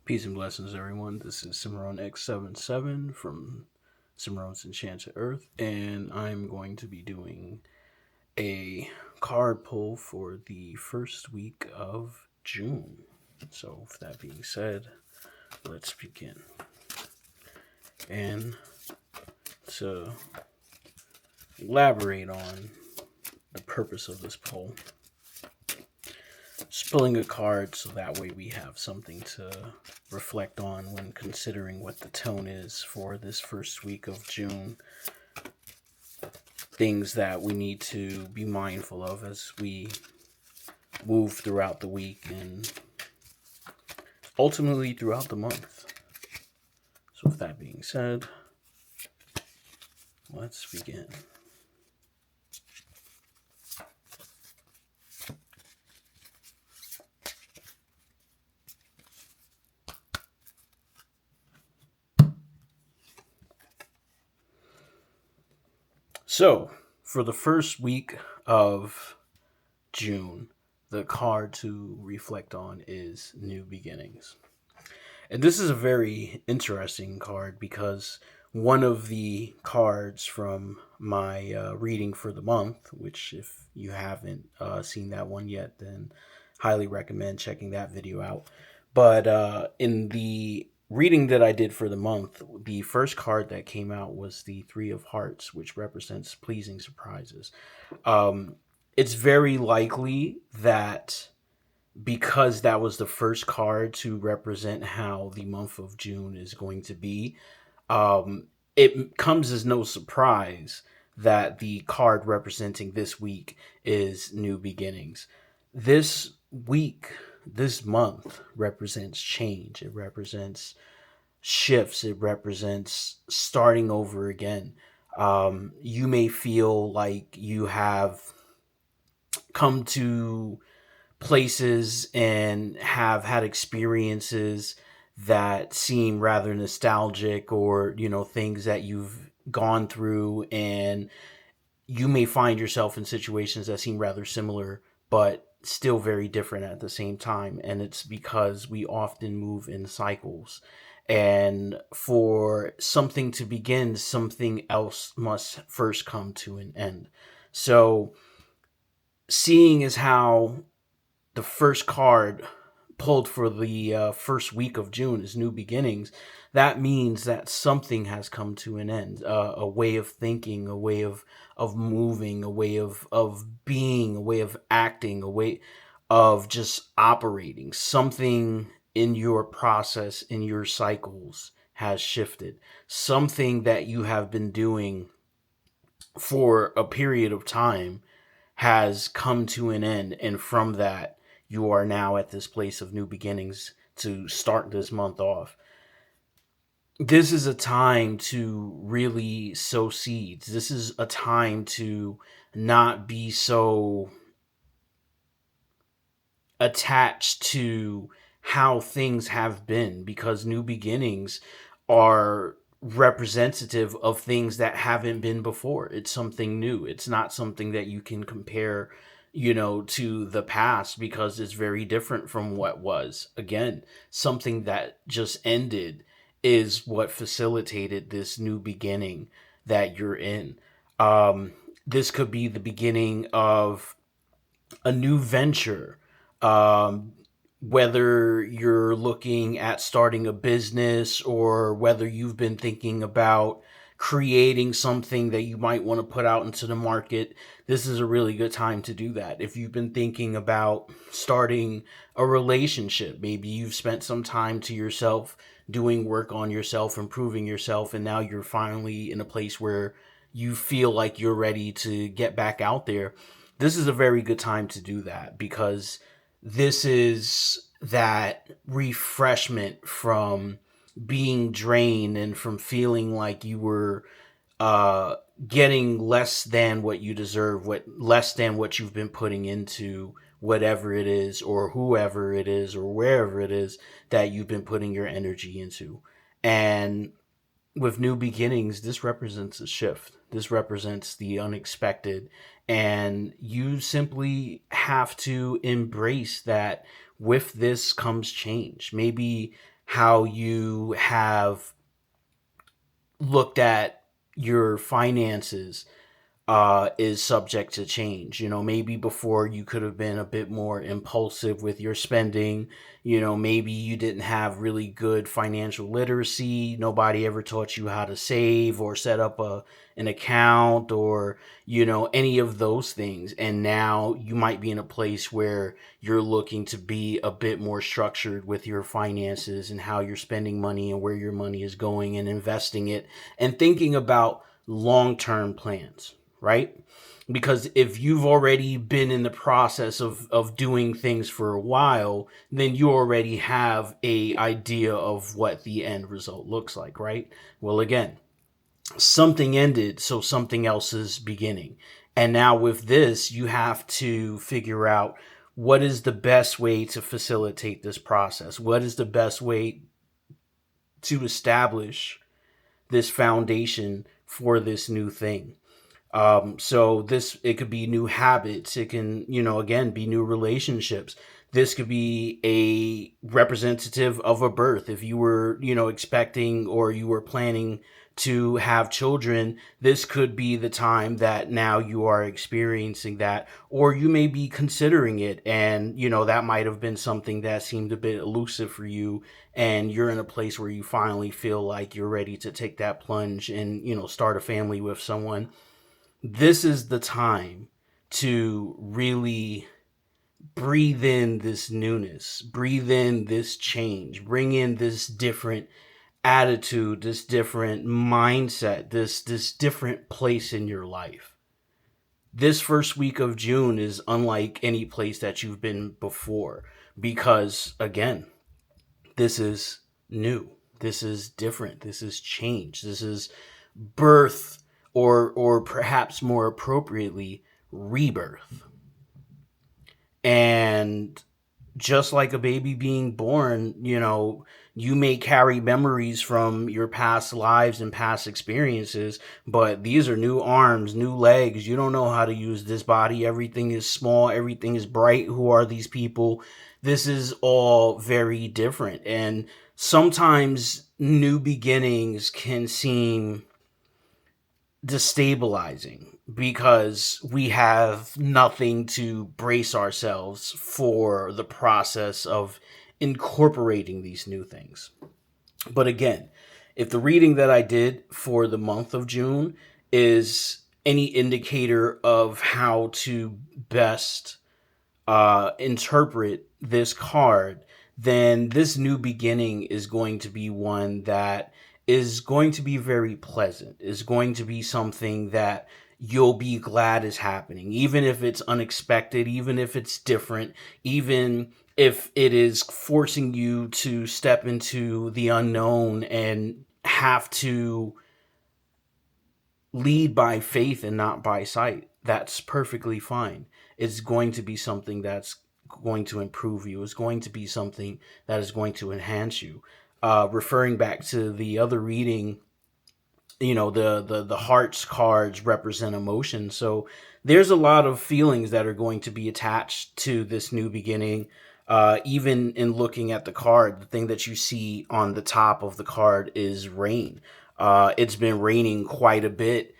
Peace and blessings, everyone. This is Cimarron X77 from Cimarron's Enchanted Earth, and I'm going to be doing a card pull for the first week of June. So, with that being said, let's begin. And to elaborate on the purpose of this pull, just pulling a card so that way we have something to reflect on when considering what the tone is for this first week of June. Things that we need to be mindful of as we move throughout the week and ultimately throughout the month. So with that being said, let's begin. So, for the first week of June, the card to reflect on is New Beginnings. And this is a very interesting card because one of the cards from my reading for the month, which if you haven't seen that one yet, then highly recommend checking that video out. But in the reading that I did for the month, the first card that came out was the Three of Hearts, which represents pleasing surprises. It's very likely that because that was the first card to represent how the month of June is going to be, it comes as no surprise that the card representing this week is New Beginnings. This week, this month represents change. It represents shifts. It represents starting over again. You may feel like you have come to places and have had experiences that seem rather nostalgic, or things that you've gone through, and you may find yourself in situations that seem rather similar but still very different at the same time. And it's because we often move in cycles, and for something to begin, something else must first come to an end. So seeing as how the first card pulled for the first week of June is New Beginnings, that means that something has come to an end. A way of thinking, a way of moving, a way of being, a way of acting, a way of just operating. Something in your process, in your cycles, has shifted. Something that you have been doing for a period of time has come to an end, and from that you are now at this place of new beginnings to start this month off. This is a time to really sow seeds. This is a time to not be so attached to how things have been, because new beginnings are representative of things that haven't been before. It's something new. It's not something that you can compare, to the past, because it's very different from what was. Again, something that just ended is what facilitated this new beginning that you're in. This could be the beginning of a new venture, um, whether you're looking at starting a business, or whether you've been thinking about creating something that you might want to put out into the market. This is a really good time to do that. If you've been thinking about starting a relationship, maybe you've spent some time to yourself doing work on yourself, improving yourself, and now you're finally in a place where you feel like you're ready to get back out there. This is a very good time to do that, because this is that refreshment from being drained and from feeling like you were uh, getting less than what you deserve, what less than what you've been putting into whatever it is, or whoever it is, or wherever it is that you've been putting your energy into. And with new beginnings, this represents a shift. This represents the unexpected. And you simply have to embrace that with this comes change. Maybe how you have looked at your finances is subject to change. Maybe before you could have been a bit more impulsive with your spending. Maybe you didn't have really good financial literacy. Nobody ever taught you how to save or set up an account or, any of those things. And now you might be in a place where you're looking to be a bit more structured with your finances and how you're spending money and where your money is going and investing it and thinking about long-term plans, right? Because if you've already been in the process of doing things for a while, then you already have a idea of what the end result looks like, right? Well, again, something ended, so something else is beginning. And now with this, you have to figure out what is the best way to facilitate this process? What is the best way to establish this foundation for this new thing? So it could be new habits. It can, again, be new relationships. This could be a representative of a birth. If you were, expecting or you were planning to have children, this could be the time that now you are experiencing that, or you may be considering it. And, that might have been something that seemed a bit elusive for you. And you're in a place where you finally feel like you're ready to take that plunge and, start a family with someone. This is the time to really breathe in this newness, breathe in this change, bring in this different attitude, this different mindset, this different place in your life. This first week of June is unlike any place that you've been before because, again, this is new. This is different. This is change. This is birth, or perhaps more appropriately, rebirth. And just like a baby being born, you may carry memories from your past lives and past experiences, but these are new arms, new legs. You don't know how to use this body. Everything is small, everything is bright. Who are these people? This is all very different. And sometimes new beginnings can seem destabilizing because we have nothing to brace ourselves for the process of incorporating these new things. But again, if the reading that I did for the month of June is any indicator of how to best interpret this card, then this new beginning is going to be one that is going to be very pleasant, is going to be something that you'll be glad is happening, even if it's unexpected, even if it's different, even if it is forcing you to step into the unknown and have to lead by faith and not by sight. That's perfectly fine. It's going to be something that's going to improve you. It's going to be something that is going to enhance you. Referring back to the other reading, the hearts cards represent emotion. So there's a lot of feelings that are going to be attached to this new beginning. Even in looking at the card, the thing that you see on the top of the card is rain. It's been raining quite a bit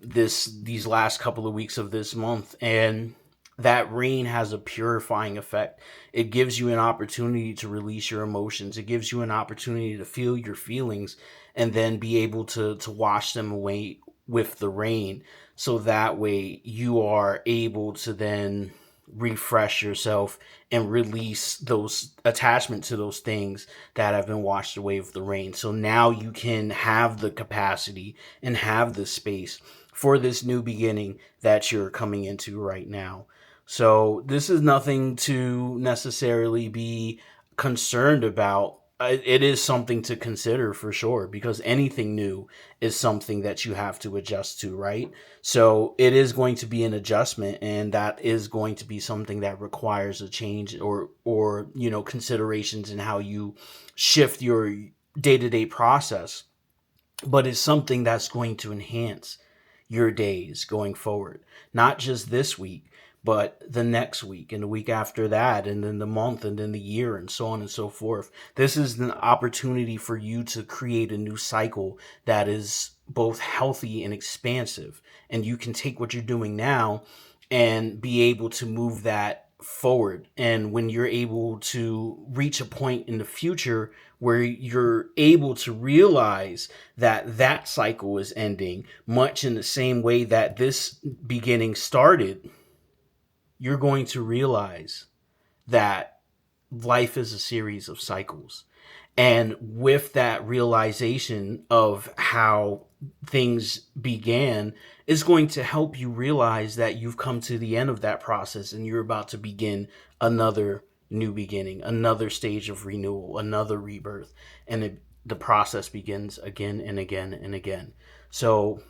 these last couple of weeks of this month, and that rain has a purifying effect. It gives you an opportunity to release your emotions. It gives you an opportunity to feel your feelings and then be able to wash them away with the rain. So that way you are able to then refresh yourself and release those attachment to those things that have been washed away with the rain. So now you can have the capacity and have the space for this new beginning that you're coming into right now. So this is nothing to necessarily be concerned about. It is something to consider for sure, because anything new is something that you have to adjust to, right? So it is going to be an adjustment, and that is going to be something that requires a change or considerations in how you shift your day-to-day process. But it's something that's going to enhance your days going forward, not just this week, but the next week and the week after that, and then the month, and then the year, and so on and so forth. This is an opportunity for you to create a new cycle that is both healthy and expansive. And you can take what you're doing now and be able to move that forward. And when you're able to reach a point in the future where you're able to realize that that cycle is ending, much in the same way that this beginning started, you're going to realize that life is a series of cycles. And with that realization of how things began, is going to help you realize that you've come to the end of that process and you're about to begin another new beginning, another stage of renewal, another rebirth. And the process begins again and again and again. So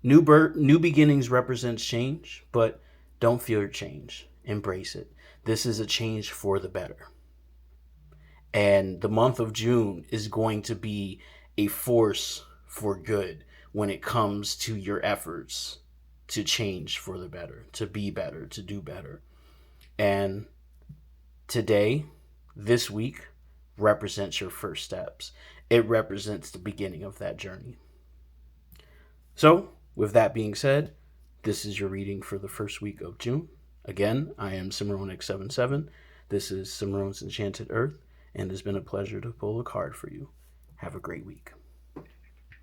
new beginnings represents change, but don't fear change. Embrace it. This is a change for the better. And the month of June is going to be a force for good when it comes to your efforts to change for the better, to be better, to do better. And today, this week, represents your first steps. It represents the beginning of that journey. So, with that being said, this is your reading for the first week of June. Again, I am Cimarronix77. This is Cimarron's Enchanted Earth, and it's been a pleasure to pull a card for you. Have a great week.